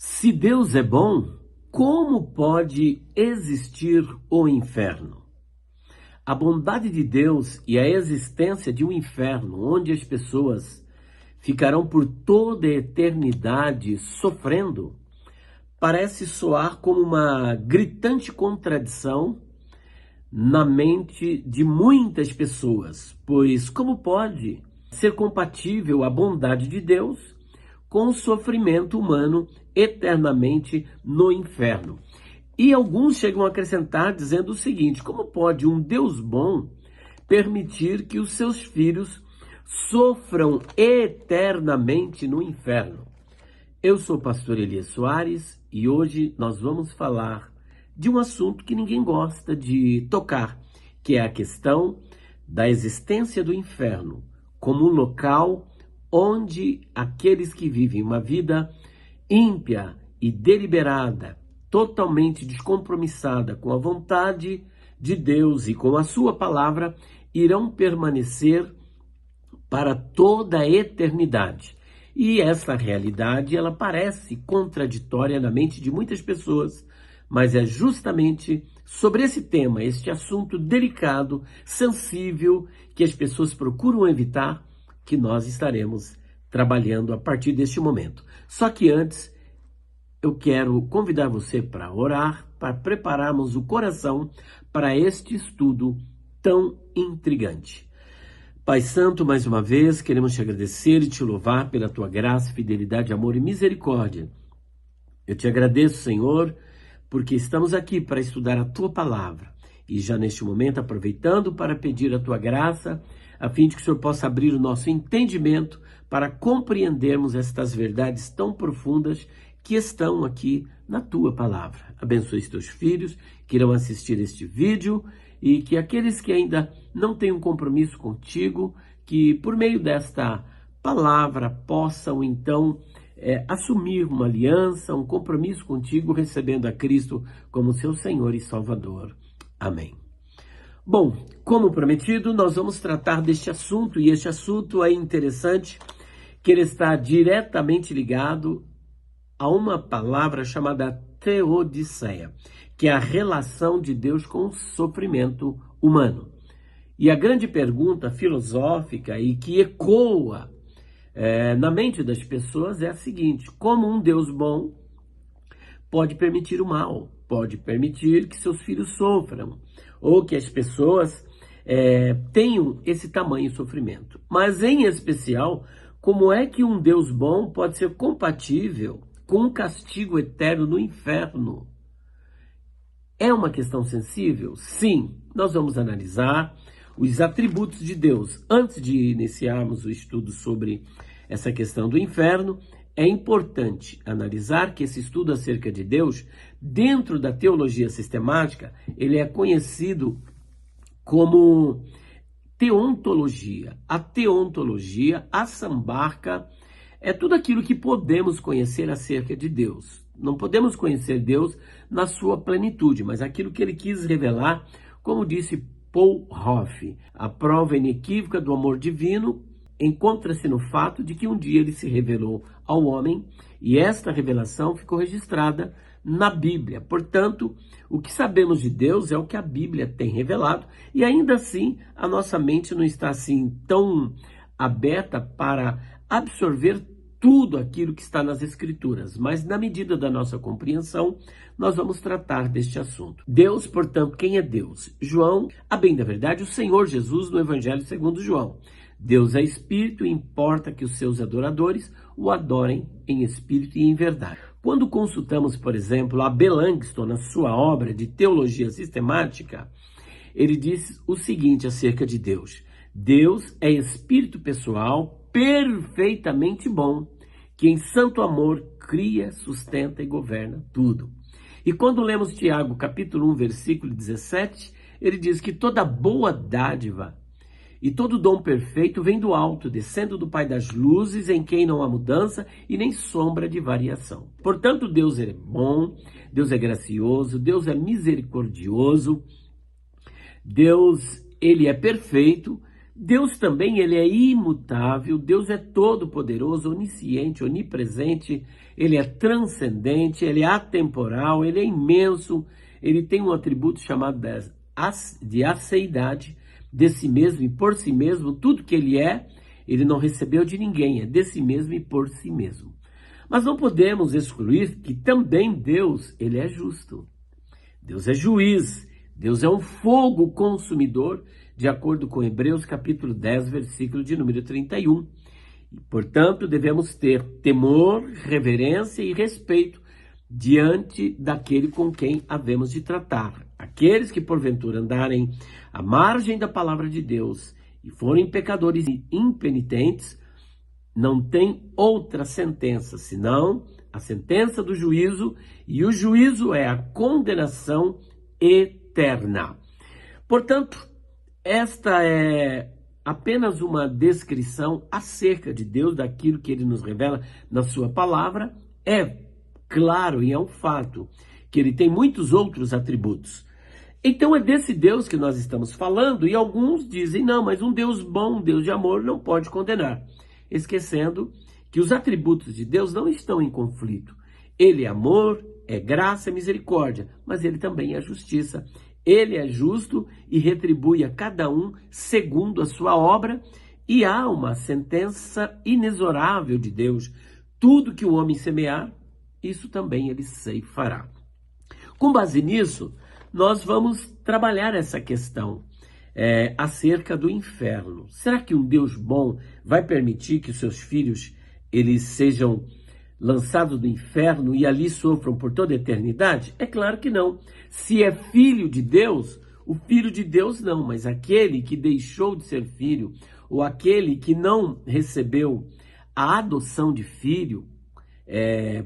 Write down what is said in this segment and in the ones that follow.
Se Deus é bom, como pode existir o inferno? A bondade de Deus e a existência de um inferno, onde as pessoas ficarão por toda a eternidade sofrendo, parece soar como uma gritante contradição na mente de muitas pessoas, pois como pode ser compatível a bondade de Deus com o sofrimento humano eternamente no inferno? E alguns chegam a acrescentar dizendo o seguinte: como pode um Deus bom permitir que os seus filhos sofram eternamente no inferno? Eu sou o pastor Elias Soares e hoje nós vamos falar de um assunto que ninguém gosta de tocar, que é a questão da existência do inferno como um local onde aqueles que vivem uma vida ímpia e deliberada, totalmente descompromissada com a vontade de Deus e com a sua palavra, irão permanecer para toda a eternidade. E essa realidade, ela parece contraditória na mente de muitas pessoas, mas é justamente sobre esse tema, este assunto delicado, sensível, que as pessoas procuram evitar, que nós estaremos trabalhando a partir deste momento. Só que antes, eu quero convidar você para orar, para prepararmos o coração para este estudo tão intrigante. Pai Santo, mais uma vez, queremos te agradecer e te louvar pela tua graça, fidelidade, amor e misericórdia. Eu te agradeço, Senhor, porque estamos aqui para estudar a tua palavra. E já neste momento, aproveitando para pedir a tua graça, a fim de que o Senhor possa abrir o nosso entendimento para compreendermos estas verdades tão profundas que estão aqui na tua palavra. Abençoe os teus filhos que irão assistir este vídeo e que aqueles que ainda não têm um compromisso contigo, que por meio desta palavra possam então assumir uma aliança, um compromisso contigo, recebendo a Cristo como seu Senhor e Salvador. Amém. Bom, como prometido, nós vamos tratar deste assunto, e este assunto é interessante, que ele está diretamente ligado a uma palavra chamada teodiceia, que é a relação de Deus com o sofrimento humano. E a grande pergunta filosófica e que ecoa na mente das pessoas é a seguinte: como um Deus bom pode permitir o mal, pode permitir que seus filhos sofram, ou que as pessoas tenham esse tamanho sofrimento? Mas, em especial, como é que um Deus bom pode ser compatível com um castigo eterno no inferno? É uma questão sensível? Sim, nós vamos analisar os atributos de Deus. Antes de iniciarmos o estudo sobre essa questão do inferno, é importante analisar que esse estudo acerca de Deus, dentro da teologia sistemática, ele é conhecido como teontologia. A teontologia assambarca tudo aquilo que podemos conhecer acerca de Deus. Não podemos conhecer Deus na sua plenitude, mas aquilo que ele quis revelar, como disse Paul Hoff, a prova inequívoca do amor divino encontra-se no fato de que um dia ele se revelou ao homem, e esta revelação ficou registrada na Bíblia. Portanto, o que sabemos de Deus é o que a Bíblia tem revelado, e ainda assim a nossa mente não está assim tão aberta para absorver tudo aquilo que está nas Escrituras, mas na medida da nossa compreensão, nós vamos tratar deste assunto. Deus, portanto, quem é Deus? João, a bem da verdade, o Senhor Jesus no Evangelho segundo João. Deus é Espírito e importa que os seus adoradores o adorem em espírito e em verdade. Quando consultamos, por exemplo, Abel Langston na sua obra de teologia sistemática, ele diz o seguinte acerca de Deus: Deus é espírito pessoal perfeitamente bom, que em santo amor cria, sustenta e governa tudo. E quando lemos Tiago, capítulo 1, versículo 17, ele diz que toda boa dádiva e todo dom perfeito vem do alto, descendo do Pai das luzes, em quem não há mudança e nem sombra de variação. Portanto, Deus é bom, Deus é gracioso, Deus é misericordioso, Deus, ele é perfeito, Deus também, ele é imutável, Deus é todo-poderoso, onisciente, onipresente, ele é transcendente, ele é atemporal, ele é imenso, ele tem um atributo chamado de aceidade, de si mesmo e por si mesmo, tudo que ele é, ele não recebeu de ninguém, é de si mesmo e por si mesmo. Mas não podemos excluir que também Deus, ele é justo. Deus é juiz, Deus é um fogo consumidor, de acordo com Hebreus capítulo 10, versículo de número 31. E, portanto, devemos ter temor, reverência e respeito diante daquele com quem havemos de tratar. Aqueles que porventura andarem à margem da palavra de Deus e forem pecadores impenitentes, não tem outra sentença, senão a sentença do juízo, e o juízo é a condenação eterna. Portanto, esta é apenas uma descrição acerca de Deus, daquilo que ele nos revela na sua palavra. É claro e é um fato que ele tem muitos outros atributos. Então é desse Deus que nós estamos falando, e alguns dizem, não, mas um Deus bom, um Deus de amor não pode condenar, esquecendo que os atributos de Deus não estão em conflito. Ele é amor, é graça, é misericórdia, mas ele também é justiça. Ele é justo e retribui a cada um segundo a sua obra, e há uma sentença inexorável de Deus. Tudo que o homem semear, isso também ele ceifará. Com base nisso, nós vamos trabalhar essa questão acerca do inferno. Será que um Deus bom vai permitir que os seus filhos eles sejam lançados no inferno e ali sofram por toda a eternidade? É claro que não. Se é filho de Deus, o filho de Deus não, mas aquele que deixou de ser filho, ou aquele que não recebeu a adoção de filho,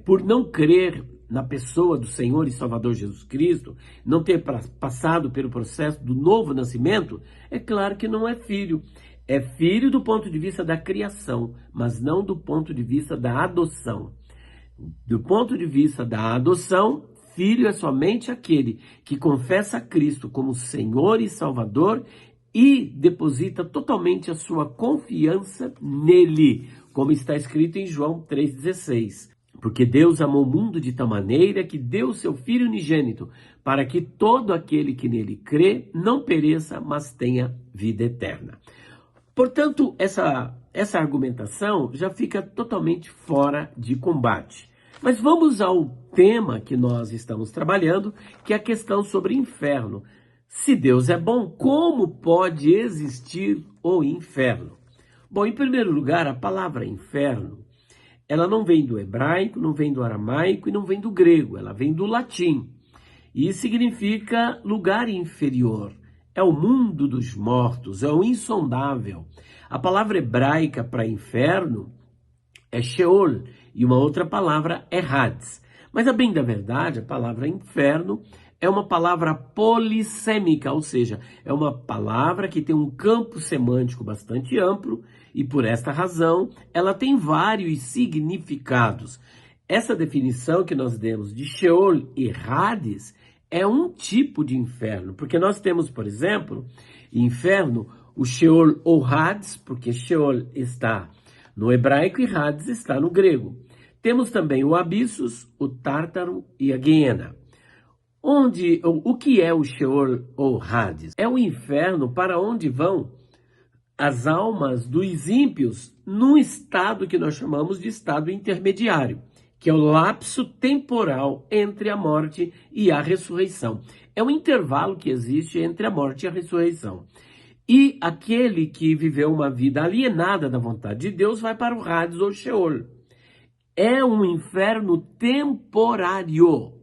por não crer na pessoa do Senhor e Salvador Jesus Cristo, não ter passado pelo processo do novo nascimento, é claro que não é filho. É filho do ponto de vista da criação, mas não do ponto de vista da adoção. Do ponto de vista da adoção, filho é somente aquele que confessa a Cristo como Senhor e Salvador e deposita totalmente a sua confiança nele, como está escrito em João 3,16. Porque Deus amou o mundo de tal maneira que deu seu Filho unigênito, para que todo aquele que nele crê não pereça, mas tenha vida eterna. Portanto, essa argumentação já fica totalmente fora de combate. Mas vamos ao tema que nós estamos trabalhando, que é a questão sobre inferno. Se Deus é bom, como pode existir o inferno? Bom, em primeiro lugar, a palavra inferno, ela não vem do hebraico, não vem do aramaico e não vem do grego, ela vem do latim. E significa lugar inferior. É o mundo dos mortos, é o insondável. A palavra hebraica para inferno é Sheol e uma outra palavra é Hades. Mas a bem da verdade, a palavra inferno é uma palavra polissêmica, ou seja, é uma palavra que tem um campo semântico bastante amplo e por esta razão ela tem vários significados. Essa definição que nós demos de Sheol e Hades é um tipo de inferno, porque nós temos, por exemplo, inferno, o Sheol ou Hades, porque Sheol está no hebraico e Hades está no grego. Temos também o Abissos, o Tártaro e a Guiena. O que é o Sheol ou Hades? É o inferno para onde vão as almas dos ímpios num estado que nós chamamos de estado intermediário, que é o lapso temporal entre a morte e a ressurreição. É o intervalo que existe entre a morte e a ressurreição. E aquele que viveu uma vida alienada da vontade de Deus vai para o Hades ou Sheol. É um inferno temporário.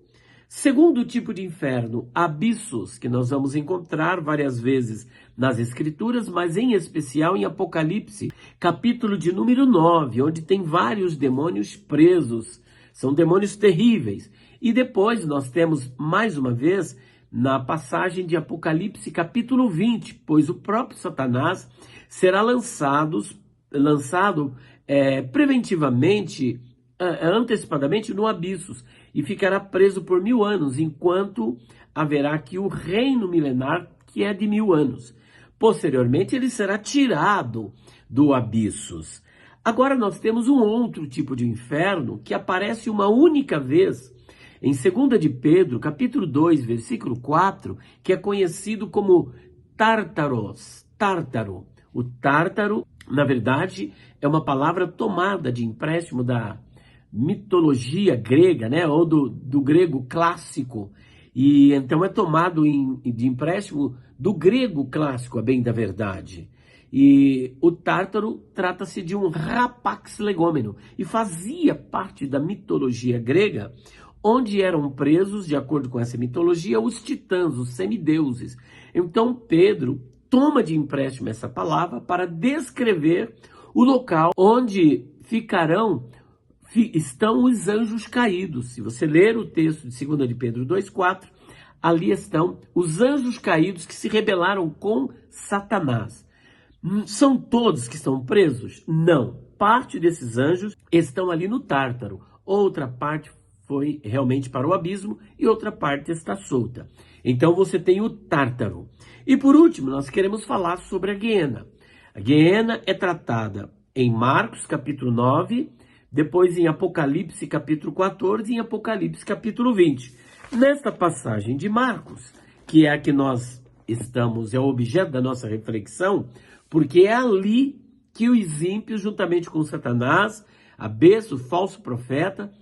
Segundo tipo de inferno, abissos, que nós vamos encontrar várias vezes nas Escrituras, mas em especial em Apocalipse, capítulo de número 9, onde tem vários demônios presos. São demônios terríveis. E depois nós temos, mais uma vez, na passagem de Apocalipse, capítulo 20, pois o próprio Satanás será lançado preventivamente, antecipadamente no abissos, e ficará preso por 1000 anos, enquanto haverá aqui o reino milenar, que é de 1000 anos. Posteriormente, ele será tirado do abissos. Agora nós temos um outro tipo de inferno que aparece uma única vez em 2 de Pedro, capítulo 2, versículo 4, que é conhecido como Tártaros, Tártaro. O Tártaro, na verdade, é uma palavra tomada de empréstimo da mitologia grega, né, ou do grego clássico. E então é tomado de empréstimo do grego clássico, a bem da verdade. E o Tártaro trata-se de um rapax legômeno e fazia parte da mitologia grega, onde eram presos, de acordo com essa mitologia, os titãs, os semideuses. Então Pedro toma de empréstimo essa palavra para descrever o local onde estão os anjos caídos. Se você ler o texto de 2 de Pedro 2,4, ali estão os anjos caídos que se rebelaram com Satanás. São todos que estão presos? Não. Parte desses anjos estão ali no Tártaro. Outra parte foi realmente para o abismo e outra parte está solta. Então você tem o Tártaro. E por último, nós queremos falar sobre a Guiena. A Guiena é tratada em Marcos capítulo 9, depois em Apocalipse capítulo 14 e em Apocalipse capítulo 20. Nesta passagem de Marcos, que é a que nós estamos, é o objeto da nossa reflexão, porque é ali que os ímpios, juntamente com Satanás, a besta, o falso profeta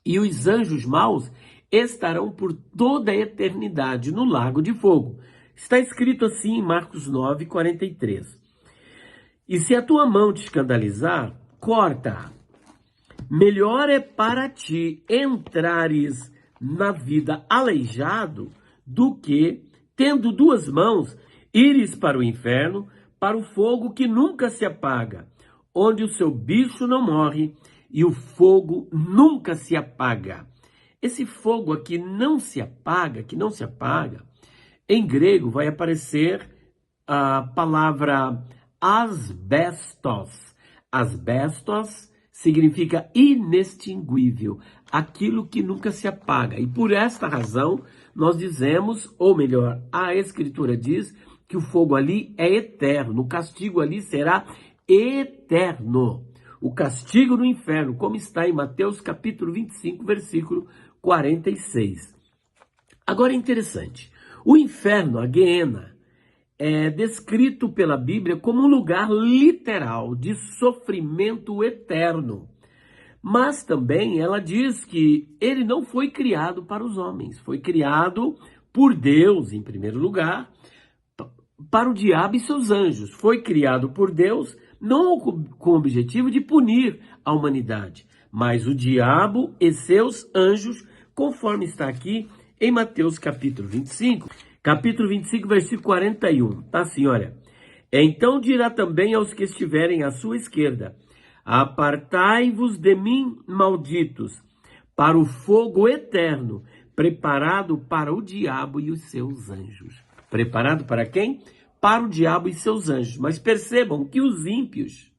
e os anjos maus, estarão por toda a eternidade no lago de fogo. Está escrito assim em Marcos 9, 43. E se a tua mão te escandalizar, corta-a. Melhor é para ti entrares na vida aleijado do que, tendo duas mãos, ires para o inferno, para o fogo que nunca se apaga, onde o seu bicho não morre e o fogo nunca se apaga. Esse fogo aqui não se apaga, em grego vai aparecer a palavra asbestos. Asbestos significa inextinguível, aquilo que nunca se apaga. E por esta razão, nós dizemos, ou melhor, a Escritura diz que o fogo ali é eterno, o castigo ali será eterno. O castigo no inferno, como está em Mateus capítulo 25, versículo 46. Agora é interessante, o inferno, a Guiena, é descrito pela Bíblia como um lugar literal de sofrimento eterno. Mas também ela diz que ele não foi criado para os homens, foi criado por Deus, em primeiro lugar, para o diabo e seus anjos. Foi criado por Deus não com o objetivo de punir a humanidade, mas o diabo e seus anjos, conforme está aqui em Mateus capítulo 25, versículo 41. Tá assim, olha. Então dirá também aos que estiverem à sua esquerda: apartai-vos de mim, malditos, para o fogo eterno, preparado para o diabo e os seus anjos. Preparado para quem? Para o diabo e seus anjos. Mas percebam que os ímpios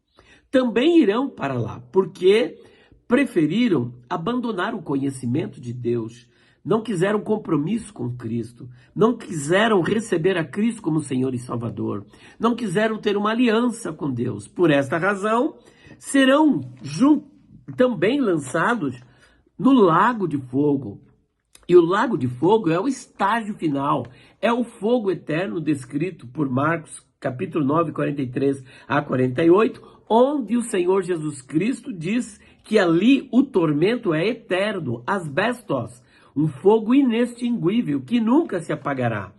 também irão para lá, porque preferiram abandonar o conhecimento de Deus, não quiseram compromisso com Cristo, não quiseram receber a Cristo como Senhor e Salvador, não quiseram ter uma aliança com Deus. Por esta razão, serão também lançados no lago de fogo. E o lago de fogo é o estágio final, é o fogo eterno descrito por Marcos, capítulo 9, 43 a 48, onde o Senhor Jesus Cristo diz que ali o tormento é eterno, asbestos, um fogo inextinguível que nunca se apagará.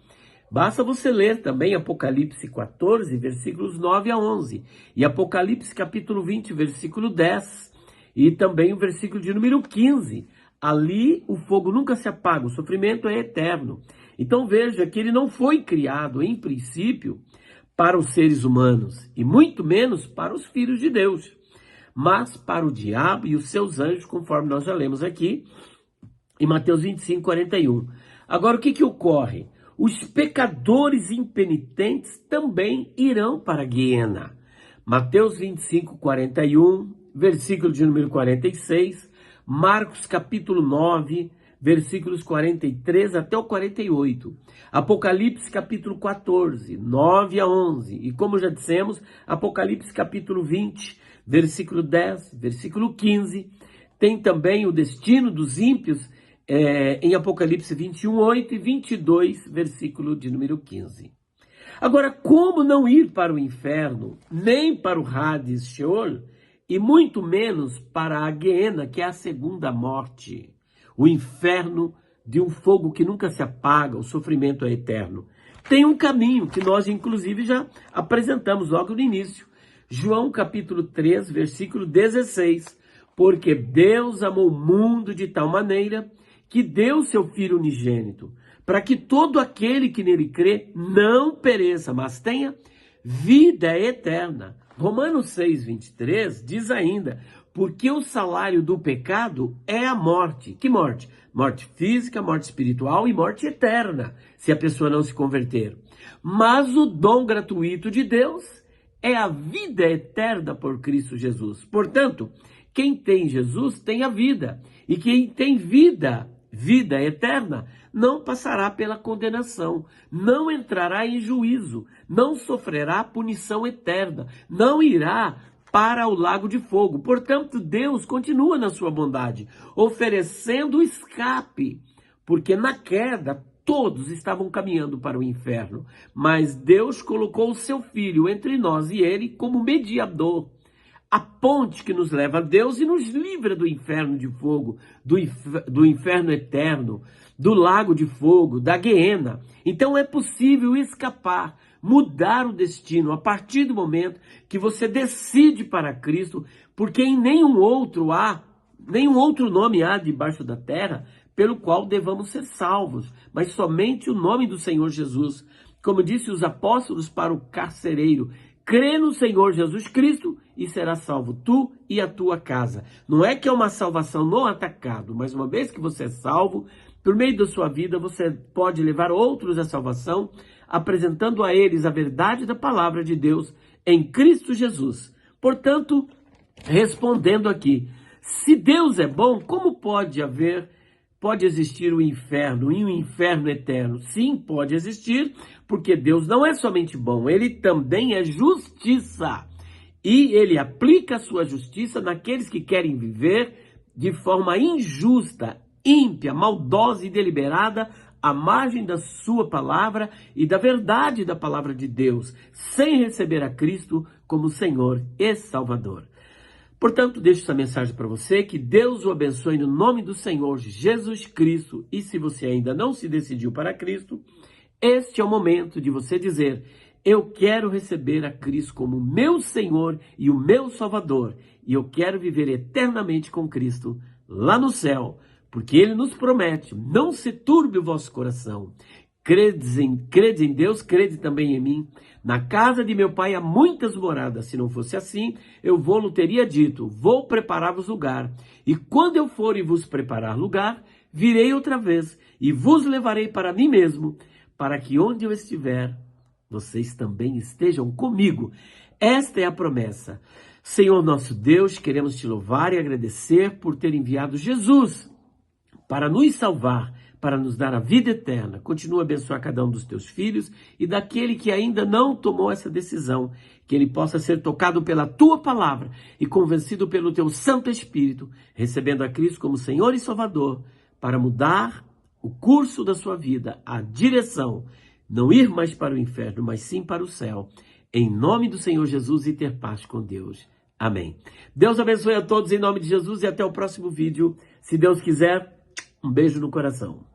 Basta você ler também Apocalipse 14, versículos 9 a 11, e Apocalipse capítulo 20, versículo 10, e também o versículo de número 15. Ali o fogo nunca se apaga, o sofrimento é eterno. Então veja que ele não foi criado, em princípio, para os seres humanos, e muito menos para os filhos de Deus, mas para o diabo e os seus anjos, conforme nós já lemos aqui, em Mateus 25, 41. Agora, o que ocorre? Os pecadores impenitentes também irão para a Guiena. Mateus 25, 41, versículo de número 46, Marcos capítulo 9, versículos 43 até o 48. Apocalipse capítulo 14, 9 a 11. E como já dissemos, Apocalipse capítulo 20, versículo 10, versículo 15. Tem também o destino dos ímpios em Apocalipse 21, 8 e 22, versículo de número 15. Agora, como não ir para o inferno, nem para o Hades, Sheol, e muito menos para a Guiena, que é a segunda morte, o inferno de um fogo que nunca se apaga, o sofrimento é eterno? Tem um caminho que nós, inclusive, já apresentamos logo no início. João capítulo 3, versículo 16. Porque Deus amou o mundo de tal maneira que deu seu Filho unigênito, para que todo aquele que nele crê não pereça, mas tenha vida eterna. Romanos 6, 23 diz ainda, porque o salário do pecado é a morte. Que morte? Morte física, morte espiritual e morte eterna, se a pessoa não se converter. Mas o dom gratuito de Deus é a vida eterna por Cristo Jesus. Portanto, quem tem Jesus tem a vida. E quem tem vida eterna, não passará pela condenação, não entrará em juízo, não sofrerá punição eterna, não irá para o lago de fogo. Portanto, Deus continua na sua bondade, oferecendo escape, porque na queda todos estavam caminhando para o inferno, mas Deus colocou o seu Filho entre nós e ele como mediador, a ponte que nos leva a Deus e nos livra do inferno de fogo, do inferno eterno, do lago de fogo, da Guiena. Então é possível escapar, mudar o destino a partir do momento que você decide para Cristo, porque em nenhum outro nome há debaixo da terra pelo qual devamos ser salvos, mas somente o nome do Senhor Jesus. Como disse os apóstolos para o carcereiro, crê no Senhor Jesus Cristo e será salvo tu e a tua casa. Não é que é uma salvação no atacado, mas uma vez que você é salvo, por meio da sua vida, você pode levar outros à salvação, apresentando a eles a verdade da palavra de Deus em Cristo Jesus. Portanto, respondendo aqui, se Deus é bom, como pode existir o inferno e um inferno eterno? Sim, pode existir, porque Deus não é somente bom, ele também é justiça. E ele aplica a sua justiça naqueles que querem viver de forma injusta, ímpia, maldosa e deliberada, à margem da sua palavra e da verdade da palavra de Deus, sem receber a Cristo como Senhor e Salvador. Portanto, deixo essa mensagem para você, que Deus o abençoe no nome do Senhor Jesus Cristo. E se você ainda não se decidiu para Cristo, este é o momento de você dizer, eu quero receber a Cristo como meu Senhor e o meu Salvador. E eu quero viver eternamente com Cristo lá no céu, porque Ele nos promete, não se turbe o vosso coração. Crede em Deus, crede também em mim. Na casa de meu pai há muitas moradas. Se não fosse assim, eu vou-lhe teria dito, vou preparar-vos lugar. E quando eu for e vos preparar lugar, virei outra vez e vos levarei para mim mesmo, para que onde eu estiver, vocês também estejam comigo. Esta é a promessa. Senhor nosso Deus, queremos te louvar e agradecer por ter enviado Jesus para nos salvar, para nos dar a vida eterna. Continua a abençoar cada um dos teus filhos e daquele que ainda não tomou essa decisão, que ele possa ser tocado pela tua palavra e convencido pelo teu Santo Espírito, recebendo a Cristo como Senhor e Salvador, para mudar o curso da sua vida, a direção, não ir mais para o inferno, mas sim para o céu, em nome do Senhor Jesus, e ter paz com Deus. Amém. Deus abençoe a todos em nome de Jesus e até o próximo vídeo, se Deus quiser. Um beijo no coração.